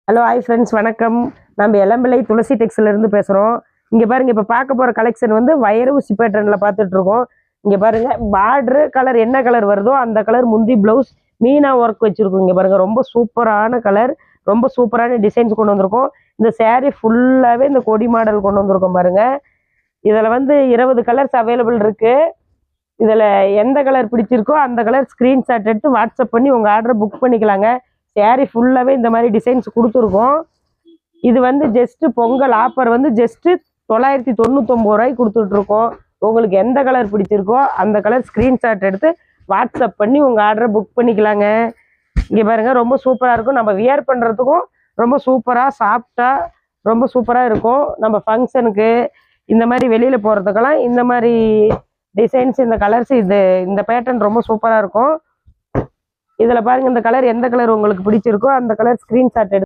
Hello hi friends, வணக்கம். நம்ம எலம்பிள்ளை துளசி டெக்ஸ்டைலேருந்து பேசுகிறோம். இங்கே பாருங்கள், இப்போ பார்க்க போகிற கலெக்ஷன் வந்து வயர் ஊசி பேட்டர்னில் பார்த்துட்ருக்கோம். இங்கே பாருங்கள், பார்ட்ரு கலர் என்ன கலர் வருதோ அந்த கலர் முந்தி ப்ளவுஸ் மீனா ஒர்க் வச்சுருக்கோம். இங்கே பாருங்கள், ரொம்ப சூப்பரான கலர், ரொம்ப சூப்பரான டிசைன்ஸ் கொண்டு வந்திருக்கோம். இந்த சேரீ ஃபுல்லாகவே இந்த கொடி மாடல் கொண்டு வந்திருக்கோம் பாருங்கள். இதில் வந்து 20 கலர்ஸ் அவைலபிள் இருக்குது. இதில் எந்த கலர் பிடிச்சிருக்கோ அந்த கலர் ஸ்க்ரீன்ஷாட் எடுத்து வாட்ஸ்அப் பண்ணி உங்கள் ஆர்டரை புக் பண்ணிக்கலாங்க. சேரீ ஃபுல்லாகவே இந்த மாதிரி டிசைன்ஸ் கொடுத்துருக்கோம். இது வந்து ஜஸ்ட்டு பொங்கல் ஆஃபர் வந்து ஜஸ்ட்டு 999 ரூபாய்க்கு கொடுத்துட்ருக்கோம். உங்களுக்கு எந்த கலர் பிடிச்சிருக்கோ அந்த கலர் ஸ்க்ரீன்ஷாட் எடுத்து வாட்ஸ்அப் பண்ணி உங்கள் ஆர்டரை புக் பண்ணிக்கலாங்க. இங்கே பாருங்கள், ரொம்ப சூப்பராக இருக்கும். நம்ம வியர் பண்ணுறதுக்கும் ரொம்ப சூப்பராக சாஃப்டாக ரொம்ப சூப்பராக இருக்கும். நம்ம ஃபங்க்ஷனுக்கு இந்த மாதிரி வெளியில் போகிறதுக்கெல்லாம் இந்த மாதிரி டிசைன்ஸ், இந்த கலர்ஸ், இந்த பேட்டர்ன் ரொம்ப சூப்பராக இருக்கும். இதில் பாருங்கள், இந்த கலர் எந்த கலர் உங்களுக்கு பிடிச்சிருக்கோ அந்த கலர் ஸ்க்ரீன்ஷாட் எடுத்து